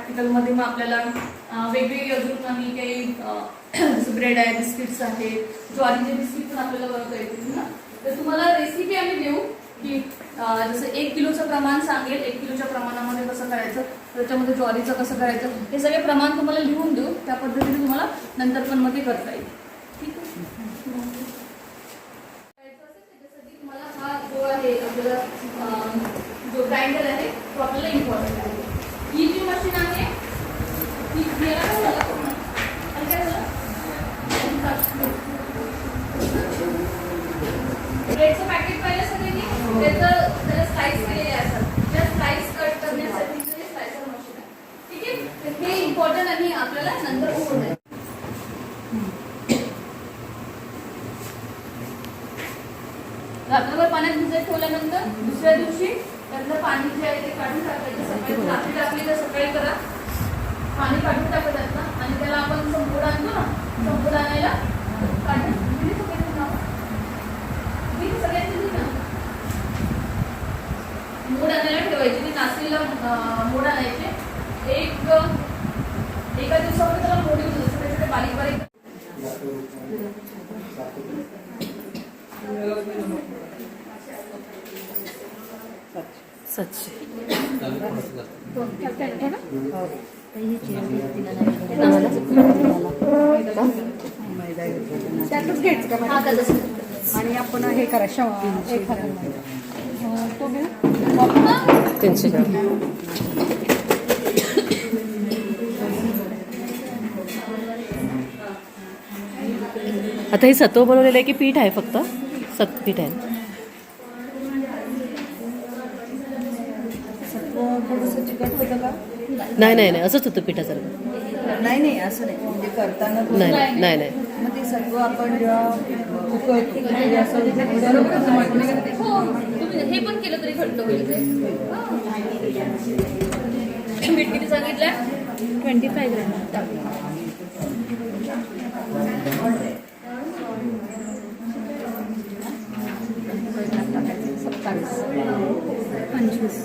प्रॅक्टिकलमध्ये मग आपल्याला वेगवेगळी अजून आम्ही काही जसं ब्रेड आहे, बिस्किट्स आहे, ज्वारीचे बिस्किट पण आपल्याला बनवता येतील ना. तर तुम्हाला रेसिपी आम्ही देऊ की जसं 1 किलोचं प्रमाण सांगेल, 1 किलोच्या प्रमाणामध्ये कसं करायचं, त्याच्यामध्ये ज्वारीचं कसं करायचं, हे सगळे प्रमाण तुम्हाला लिहून देऊ. त्या पद्धतीने तुम्हाला नंतर पण मग ते करता येईल. ठीक आहे. त्याच्यासाठी तुम्हाला हा जो आहे आपल्याला जो ग्राइंडर आहे तो आपल्याला इम्पॉर्टंट आहे. ही जी मशीन आहे ती ब्रेडचं पॅकेट पाहिलं सगळ्यांनी, त्याला स्लाइस केलेले असतात. त्या स्लाइस कट करण्यासाठी स्लायसर मशीन आहे. ठीक आहे. तर हे इम्पॉर्टंट आणि आपल्याला नंतर होऊन जाईल. रात्रभर पाण्यात भिजत ठेवल्यानंतर दुसऱ्या दिवशी त्यातलं पाणी जे आहे ते काढून टाकायचं. सकाळी रात्री टाकली तर सकाळी करा, पाणी काढून टाकायचं आणि त्याला आपण संपूर्ण आणतो ना, संपूर्ण आणायला काढून मोड आणायला ठेवायची. ती नाचणीला मोड आणायचे. एका दिवसामध्ये त्याला मोड येऊन छोटे छोटे बारीक बारीक त्यातच घ्यायचं का आणि आपण हे करा तो घेऊ 300 ग्राम. आता हे सत्व बनवलेलं आहे की पीठ आहे? फक्त पीठ आहे. चिकट होतं का? नाही नाही नाही, असंच होतं पिठासारखं. नाही असं नाही, म्हणजे करताना नाही नाही नाही. मग ते सत्व आपण जेव्हा उकळतो तुम्ही हे पण केलं तरी घट्ट होईल. मीठ किती सांगितलं? 25 ग्रॅम. 25.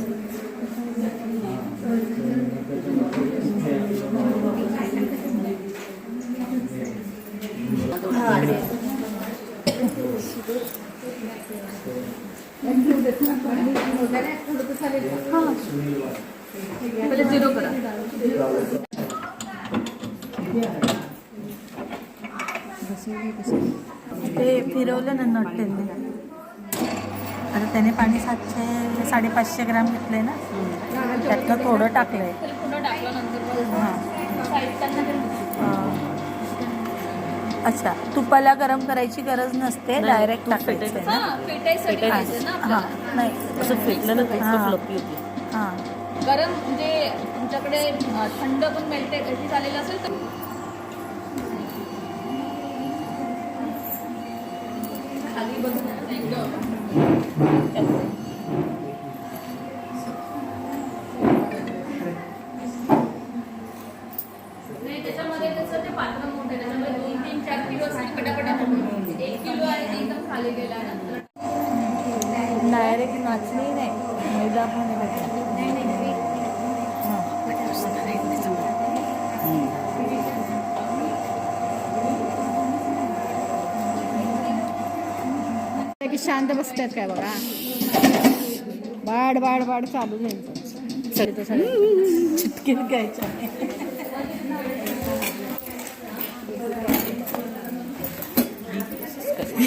पहिले 0 करा. ते फिरवलं ना नट त्यांनी. आता त्याने पाणी 700-550 ग्रॅम घेतलंय ना, त्यातलं थोडं टाकलंय. पुन्हा टाकल्यानंतर अच्छा, तुपाला गरम करायची गरज नसते, डायरेक्ट टाकायचं. पेटायसाठी हां नाही असं फेटलं ना फ्लफी होती. हां गरम म्हणजे तुमच्याकडे थंड पण मेल्ट झालेलं असेल तर खाली बघून नाही. त्याच्यामध्ये त्याचं ते पात्र मोठं आहे, त्याच्यामध्ये 2-3-4 किलो असतील पटापटा. 1 किलो आहे ते एकदम खाली गेला. नंतर डायरेक्ट नाचणी नाही, मैदा पण शांत बसतात काय बघा. बाड बाड बाड चालू घ्यायचं. चिटकीत घ्यायचं.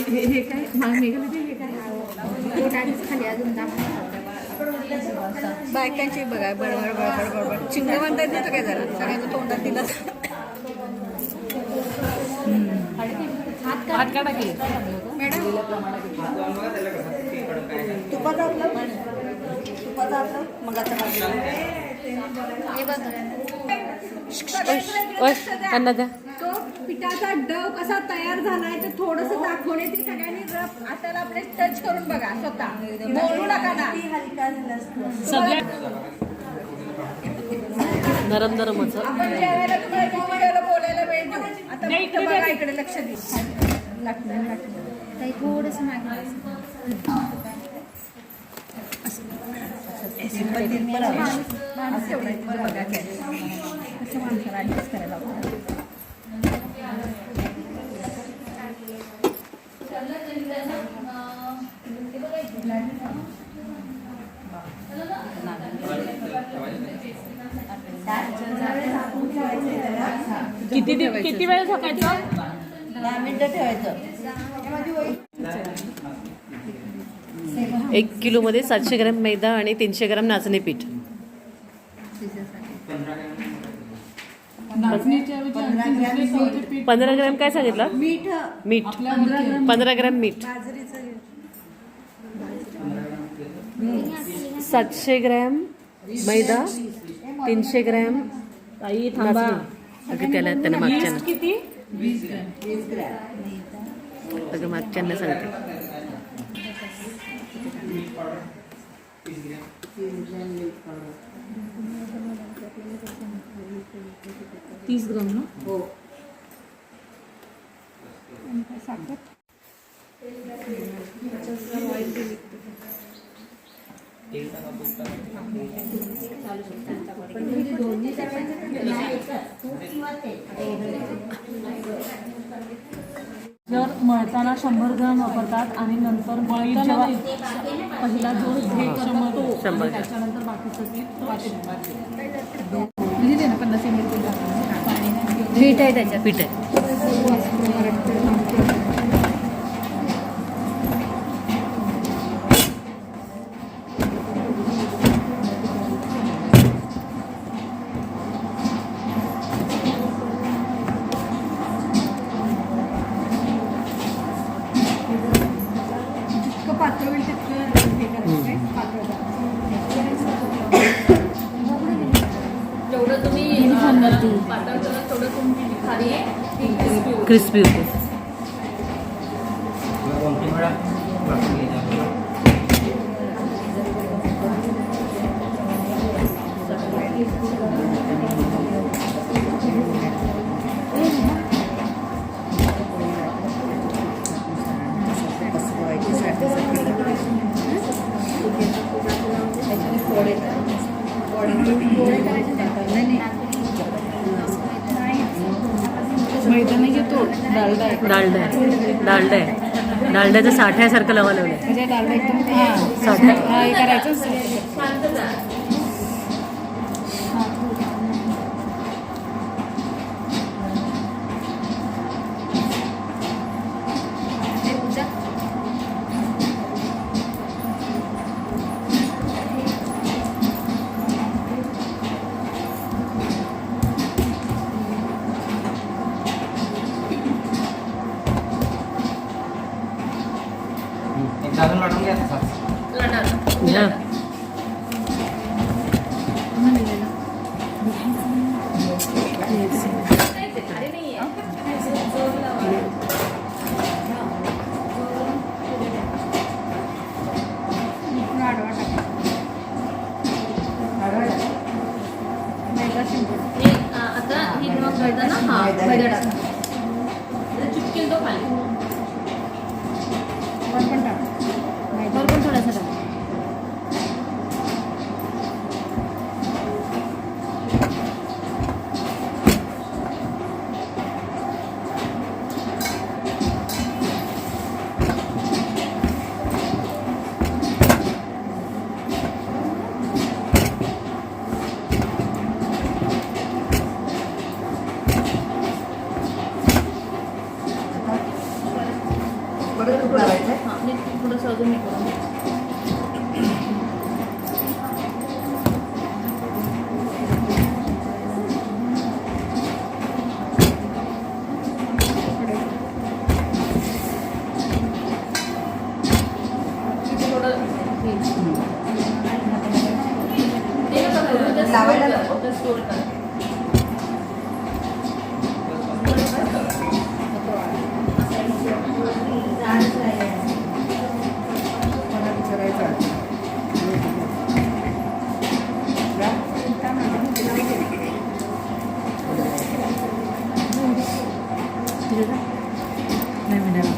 हे काय खाली अजून बायकांची बघा बडबड बडबड बडबड चिंग म्हणतात देतो काय जरा सगळ्यांचं तोंडात दिलं. हात काढा की मॅडम तुपाचा आपलं मग आता अन्ना द्या. तो पिठाचा डव कसा तयार झालाय ते थोडंसं दाखवण्याची सगळ्यांनी हाताला आपले टच करून बघा स्वतः, बोलू नका ना. सगळ्या नरम नरमच. आपण जेवायला तुम्हाला बोलायला वेळ देऊ. आता इकडे बघा, इकडे लक्ष दे. लागतं थोडंसं मागे सिंपल बघा. ओळखीच्या माणसाला ॲडजस्ट करायला लागतं. किती वेळ झाकायचं? 10 मिनिटं ठेवायचं. 1 किलोमध्ये 700 ग्रॅम मैदा आणि 300 ग्रॅम नाचणी पीठ. नाचणीच्या ऐवजी आणखी दुसरे कोणते पीठ? 15 ग्रॅम काय सांगितलं? मीठ मीठ. 15 ग्रॅम मीठ. 700 ग्रॅम मैदा, 300 ग्रॅम नाचणी. त्याला मागच्या किती? सगळं मागच्यांना सांगते. 30 ग्राम ना? हो. साखर जर मळताना 100 ग्राम वापरतात आणि नंतर जेव्हा पहिला जो भेट जमतो 100. त्याच्यानंतर बाकीचं पीठ 50 ml पाणी पीठ आहे त्याच्यात. पीठ आहे. जितकं पातळ होईल तितकं हे करायचं पातळ. जेवढं तुम्ही पातळ केलं तेवढं तुम्ही खाली क्रिस्पी होते. मैदा नाही घेतो, डालडा आहे. डालडा आहे. डालडा आहे. डालड्याचं साठ्यासारखं लावायला लावलंय. म्हणजे डालडा एकदम साठा. हे करायचं. दादून वाटून घ्या तसा. या. आता ही मग मैदा ना, हा मैदा टाका. चिपकेल तो खाली. बरोबर थोडासा टाका. थोडंसं अजून हे करून घ्या. लावायला नाही मिळालं.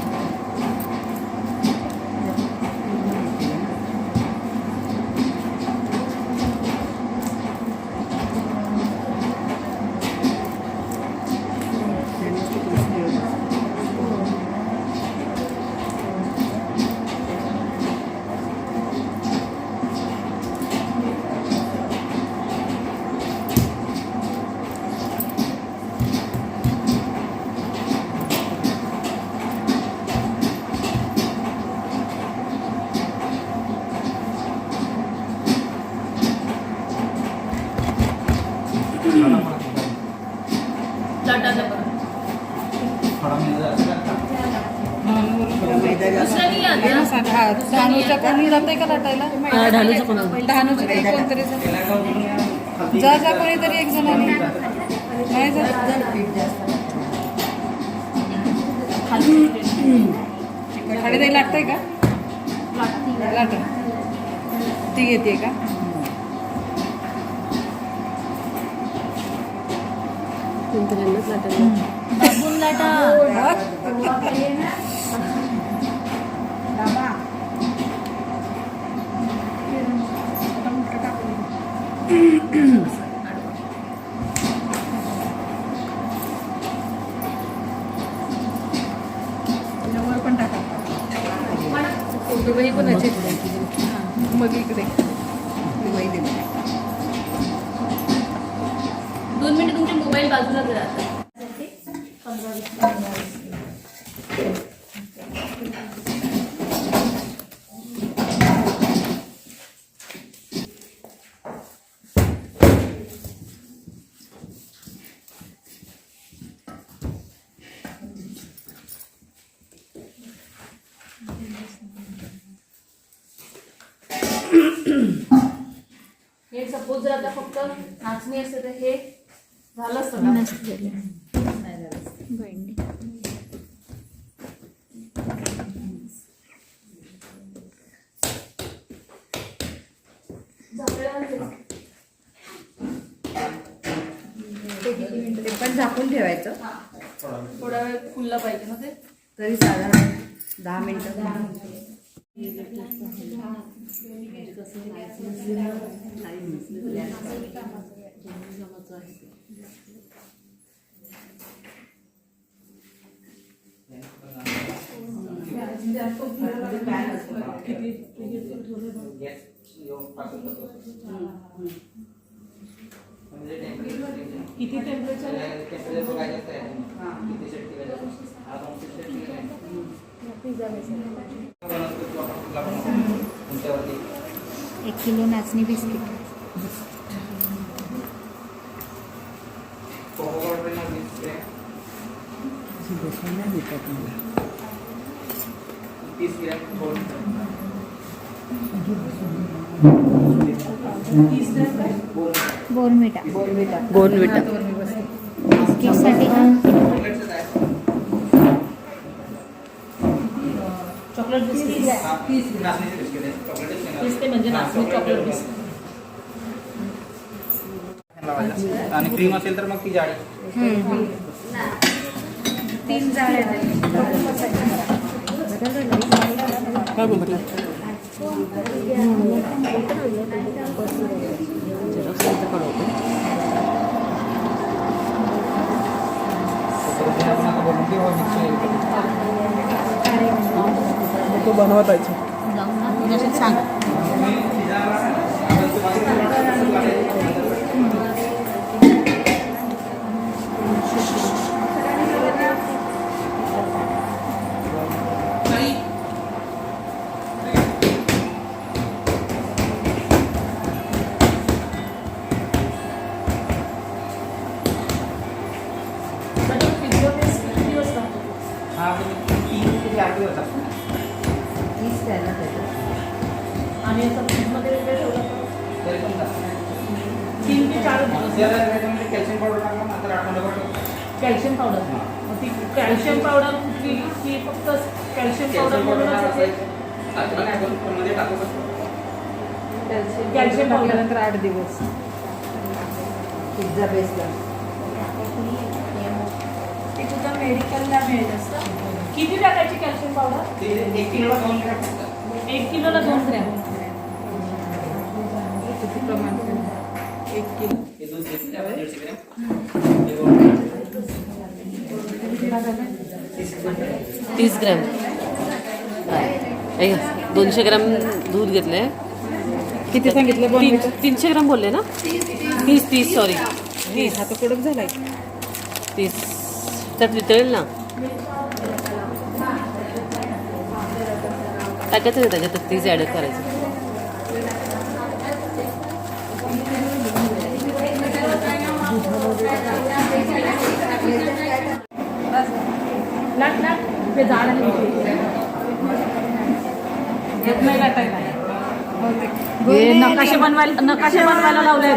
लाटा द्या परत. थोडा मैदा जास्त टाका. दुसऱ्याने या द्या. धानूच्या कोणी जाते का लाटायला धानूचं पण आहे. धानूचं कोणतरी त्याला एका खाली जा कोणीतरी एक जणांनी नाही खाली ताई लागतंय का लाट ती येते का दाबून लाटा. वर पण टाका फोटोही पण अच्छे मग इकडे 2 मिनिट तुमचे मोबाईल बाजूला करा. हे सपोज जर आता फक्त नाचणी असते तर हे झालं असतं का? नाही झालं असतं. ते पण झाकून ठेवायचं थोडा वेळ फुलला पाहिजे ना ते. तरी साधारण 10 मिनिटं किती टेम्परेचर एक किलो नाचणी बिस्किट बोर्नविटा बोर्नविटा बिस्किटसाठी चॉकलेट बिस्किट दिसते म्हणजे नाचणी चॉकलेट बिस्किट. आणि क्रीम असेल तर मग ती जाडी 3 जाळ्या काय म्हटलं तो बनवतायचं सांग हा 3 ते 4 दिवस असतो. आणि असं फ्रीजमध्ये वगैरे ठेवलं तर तरी पण जास्त 3 ते 4 दिवस. त्याला त्याच्यामध्ये कॅल्शियम पावडर टाकला नंतर आठवड्याभर ठेवतो. Calcium powder. मग ती कॅल्शियम पावडर कुठली की फक्त कॅल्शियम पावडर म्हणूनच असेल? मध्ये टाकू शकतो. कॅल्शियम पावडर नंतर 8 दिवस पिझ्झा बेसला ते सुद्धा मेडिकलला मिळत असतं. किती टाकायची कॅल्शियम पावडर? ते 1 किलोला 2 ग्रॅम टाकतात. 1 किलोला 2 ग्रॅम. किती प्रमाण 1 किलो हे 2 घेतले आपण 150 ग्रॅम. 30 ग्रॅम 200 ग्रॅम दूध घेतले. किती सांगितलं बोर्नविटा 300 ग्रॅम बोलले ना 30 सॉरी हा तो कडक झालाय 30 त्यात वितळेल ना टाकायचं नाही त्याच्यात 30 ॲड करायचं. लाट लाट ते झाड आहे येत नाही लाटायला. हे नकाशे बनवायला लावले.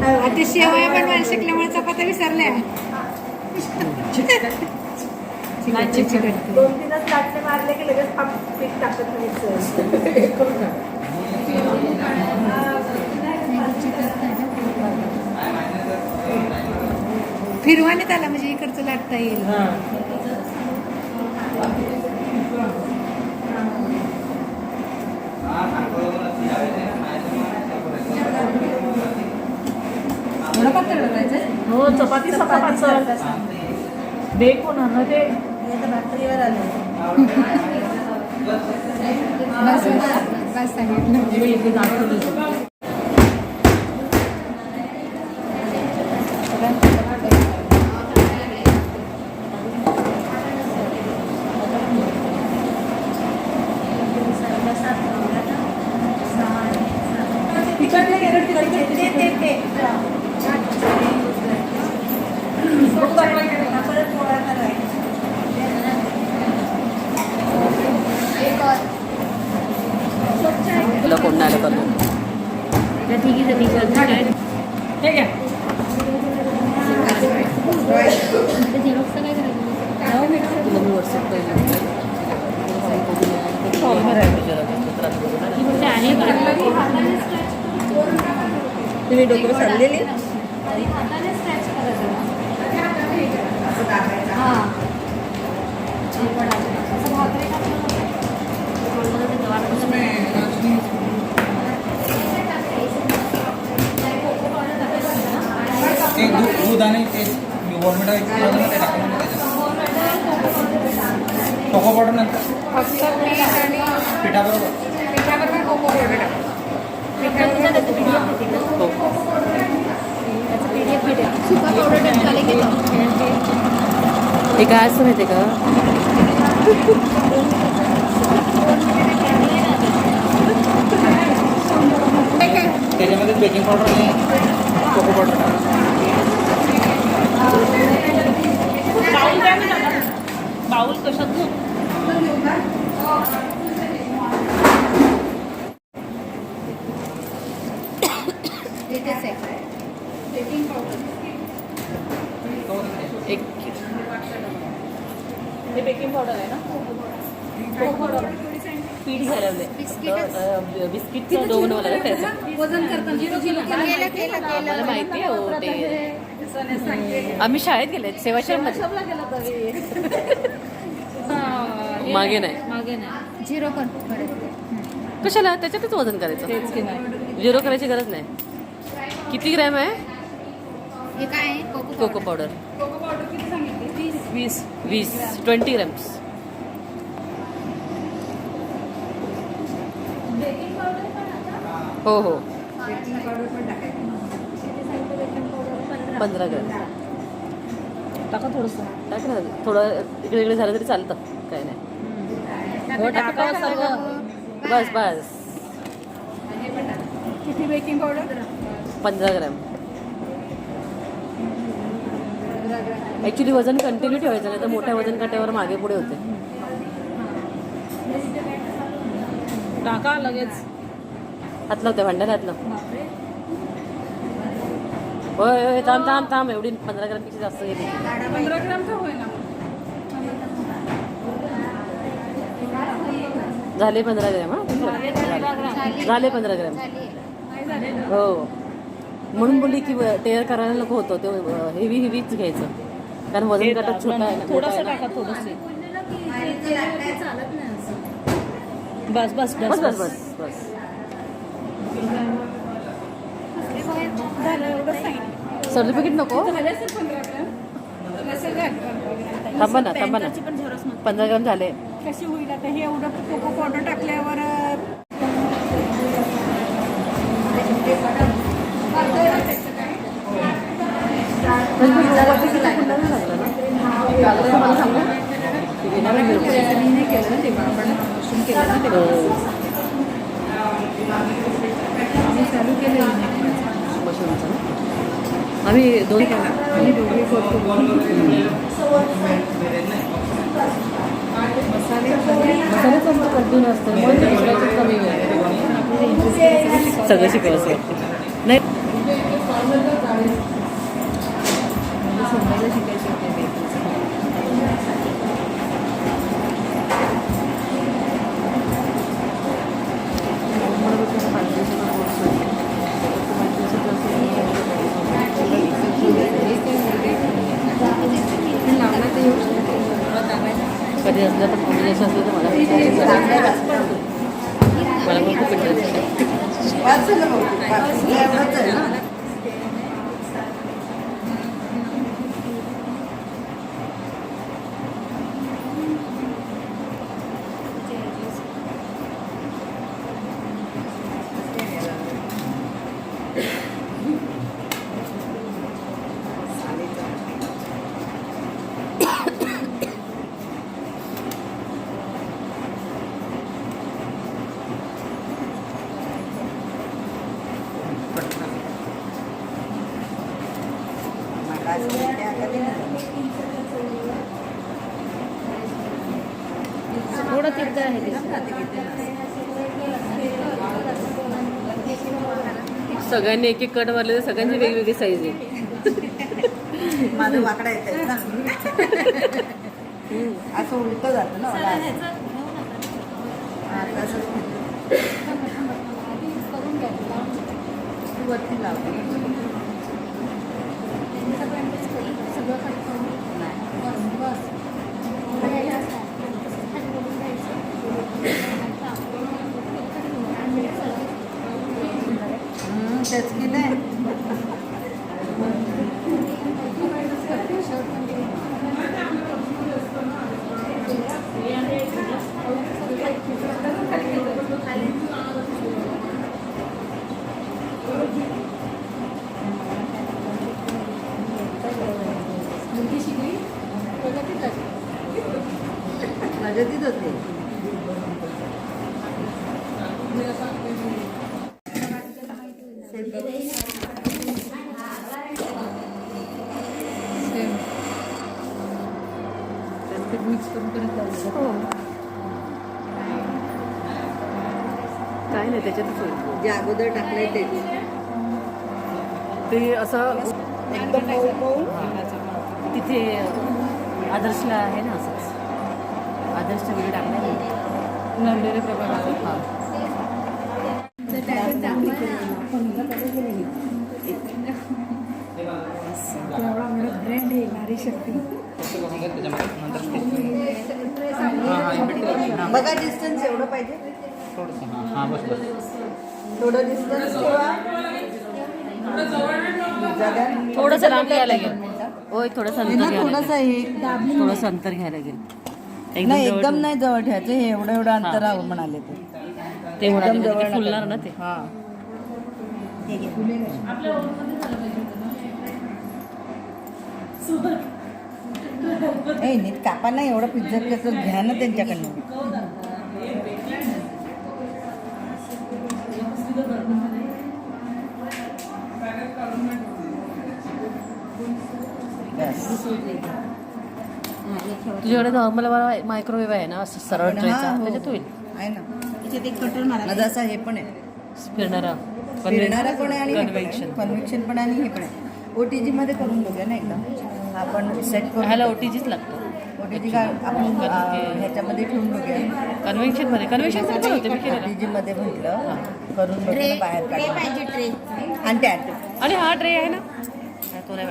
आता शेवया बनवायला शिकल्यामुळे चपात्या विसरल्या. दोन तीनच लाटणे मारले की लगेच पीठ टाकत फिरवाने त्याला म्हणजे इकडचं लाटता येईल. हो चपाती बेक होणार ना ते. भाकरीवर आले. बस सांगितलं. तुला कोण नाही आलं करतो. हे घ्या. तुला मी व्हॉट्सअप तुम्ही डोकं चाललेली ते दूध आणि ते बोर्नविटा कोको पावडर नंतर पिठाबरोबर हे काय असं माहिती का त्याच्यामध्ये बेकिंग पावडर आणि कोको पावडर बाऊल द्या ना दादा. बाऊल कशात घेऊ? एक हे बेकिंग पावडर आहे ना. पीठ घालवले बिस्किटचं डो बनवलं ना त्याचं. मला माहिती आहे हो ते. आम्ही शाळेत गेले सेवाश्रममध्ये. मागे नाही झिरो पण कशाला त्याच्यातच वजन करायचं. तेच की नाही. झिरो करायची गरज नाही. किती ग्रॅम आहे हे काय आहे? Cocoa powder? 20. 20 ग्रॅम्स. हो हो 15 ग्रॅम टाका थोडंसं. टाक ना. थोडं इकडे इकडे झालं तरी चालतं काय नाही. हो टाका सर्व. बस बस किती बेकिंग पावडर? 15 ग्रॅम. ॲक्च्युली वजन कंटिन्यू ठेवायचं नाही तर मोठ्या वजन काट्यावर मागे पुढे होते. टाका लगेच. हात लावते भांड्याला हात लाव. होय होय थांब थांब थांब. एवढी 15 ग्रॅमपेक्षा जास्त गेली. 15 ग्राम का होईना. झाले 15 ग्रॅम. हां झाले 15 ग्रॅम. हो म्हणून बोलली की टेअर करायला नको होतं ते हेवीच घ्यायचं कारण वजन काटत छोटा आहे ना. थोडंसं टाका थोडंसं. बस बस बस बस बस बस. सर्टिफिकेट नको. थांबा ना 15 ग्रॅम झाले. कशी होईल आता हे एवढं कोको पावडर टाकल्यावर? मशीन सोनचं ना आम्ही दोन कंटिन्यू असतं कमी सगळं शिकायचं नाही कधी असलं तर कॉम्बिनेशन असलं तर मला पण खूप इंटरेस्ट थोडं तीर्थ आहे सगळ्यांनी एक एक कट मारले तर सगळ्यांची वेगवेगळी साईज आहे माझं वाकडा येत ना असं उलट जातं ना वरती लावतो तेच की नाही मजेतीत होते काय नाही त्याच्यातच होईल जे अगोदर टाकलंय तेच ते असं एकदम मऊ मऊ तिथे आदर्शला आहे ना असंच आदर्शचा व्हिडिओ टाकला नंदेरे प्रभागात हां ब्रँड आहे नारी शक्ती बघा डिस्टन्स एवढं पाहिजे थोडंसं हां बस थोडं डिस्टन्स ठेवा थोडंसं लांब घ्यायला लागेल होय थोडंसं अंतर घ्यायला थोडंसं लागेल थोडंसं अंतर घ्यायला लागेल नाही जवळ एकदम नाही जवळ ठेवायचं हे एवढं एवढं अंतर हवं म्हणाले ते म्हणाले म्हणजे ते फुलणार ना ते हा नीट कापा नाही एवढं पिझ्झा कसं घ्या ना त्यांच्याकडनं तुझ्याकडे नॉर्मल मायक्रोवेव्ह आहे ना असं सरळ ट्रेचा त्याच्यात होईल आहे ना माझं असं हे पण आहे फिरणारा फिरणारा पण आहे आणि कन्व्हेन्शन कन्व्हेन्शन पण आणि हे पण आहे OTG मध्ये करून बघूया ना एकदा आपण सेट करून ह्याला OTGच लागतो OTG का आपण ह्याच्यामध्ये ठेवून बघूया कन्व्हेन्शनमध्ये कन्व्हेन्शन होते मी केलेलं OTG मध्ये म्हटलं करून बघूया बाहेर पाहिजे ट्रे आणि त्या आणि हा ट्रे आहे ना तो नाही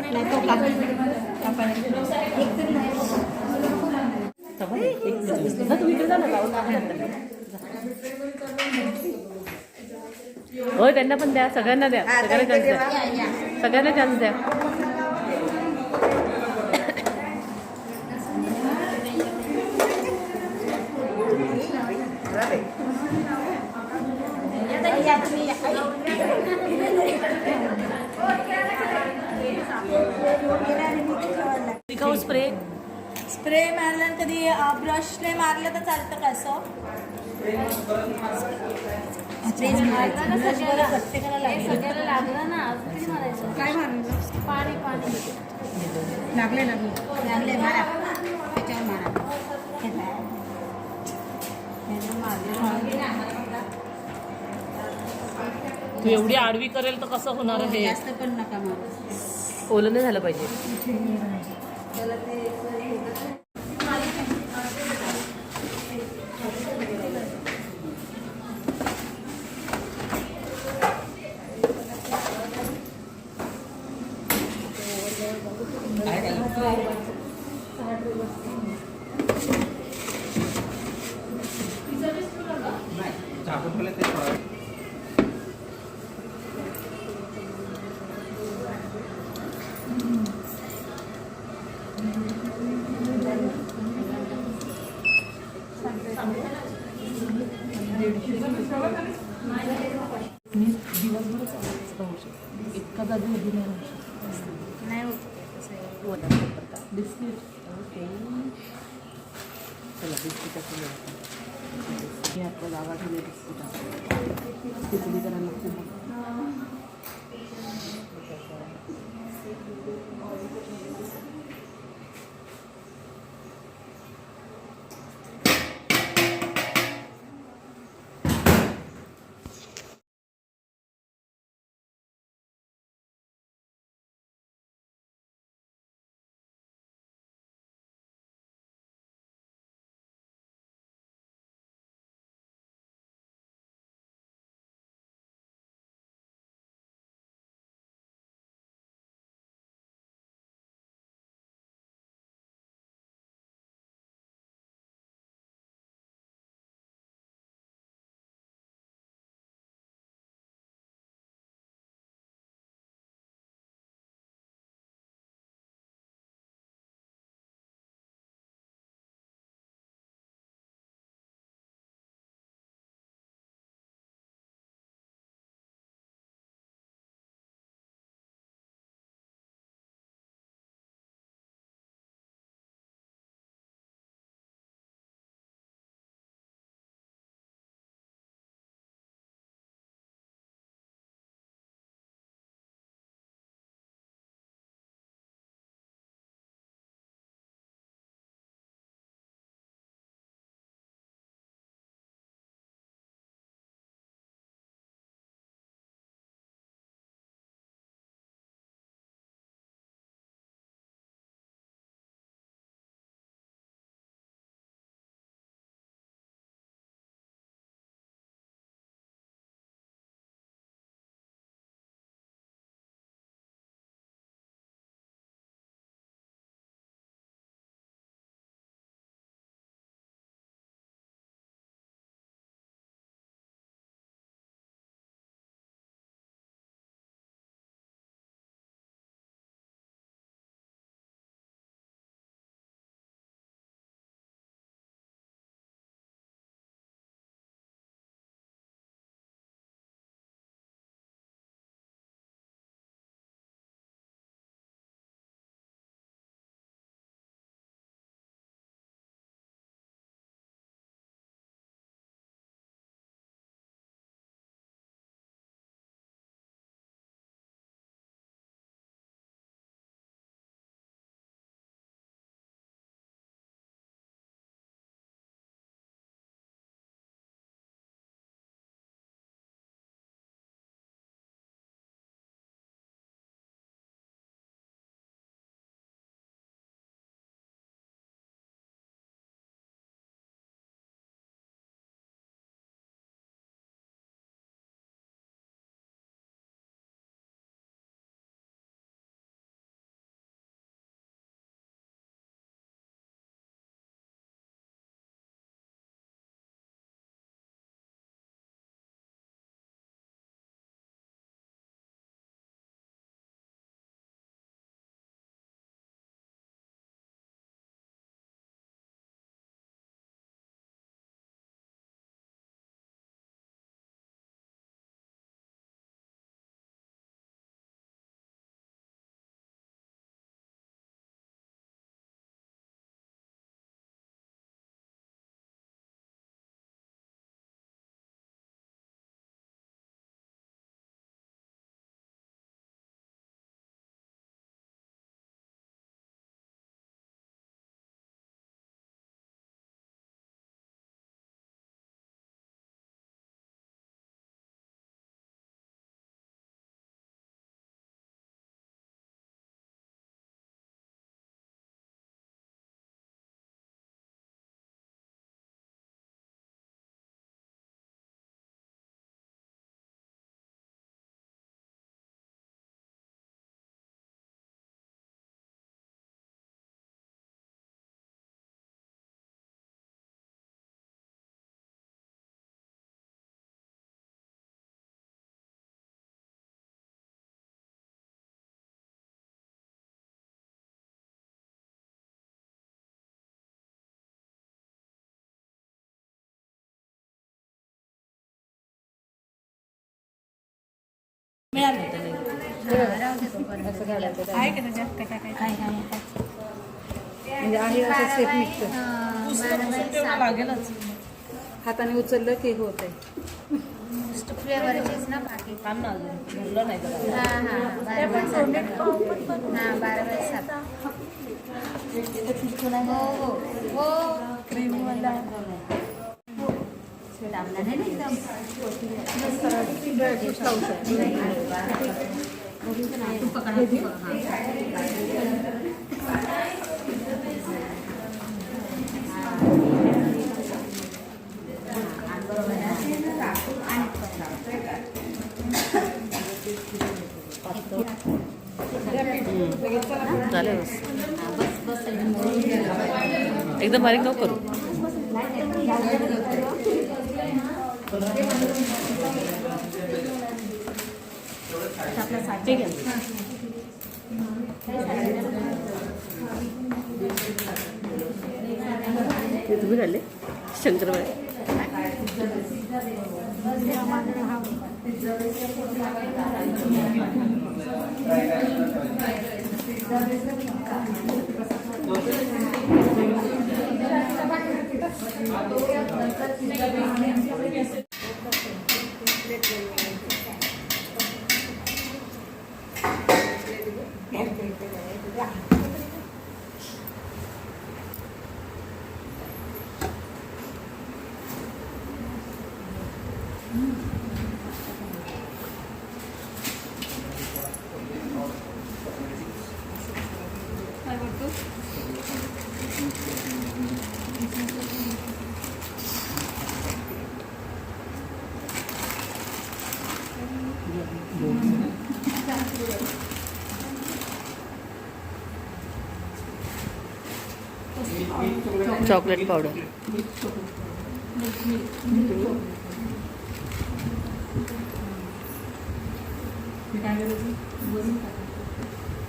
होय त्यांना पण द्या सगळ्यांना द्या सगळ्यांना चान्स द्या सगळ्यांना चान्स द्या स्प्रे मारल्यानं कधी ब्रशने मारलं तर चालतं का असं प्रत्येकाला लागेल. सगळ्याला लागलं ना अजून किती मारायचं काय मारायचं पाणी पाणी लागले मारा त्याच्यावर मारा हे बाय. तू एवढी आडवी करेल तर कसं होणार आहे? जास्त पण नका मारू. ओलं नाही झालं पाहिजे. नाही झाकून ठेवलं ते थोडा वेळ. मी दिवसभरच राहू शकतो, इतका जागी उभी नाही राहू शकतो. नाही होत बिस्किट चला बिस्किटाचं मी आपल्या जागा ठेवली बिस्किट तिथली करायला लागते. मिळालं होतं नाही. राहू दे तोपर्यंत. आहे का त्याच्यात काय टाकायचं? म्हणजे आहे असं सेट निघतं. तेवढं लागेलच. हाताने उचललं की होत आहे. फ्लेवरचेच ना बाकी थांब ना अजून भरलं नाही बघा. हा हा 12/7 हो हो क्रीमवाला. दाबला नाही ना एकदम तू पकडा तू झालं बस. एकदम बारीक नको करू. ठीक आहे. ते तुम्ही काढले शंकरबाई. काय करतो चॉकलेट पावडर.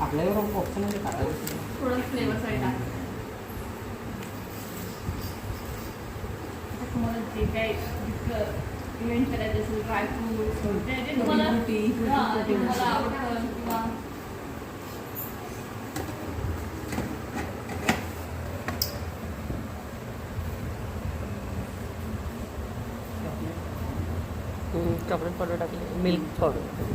आपल्यावर ऑप्शन आहे टाकायचं. थोडं फ्लेवरसाठी टाक. आता तुम्हाला जे काय इव्हेंट करायचं असेल ड्रायफ्रूट जे तुम्हाला जे तुम्हाला आवडतं किंवा चॉकलेट पावडर टाकले. Milk powder.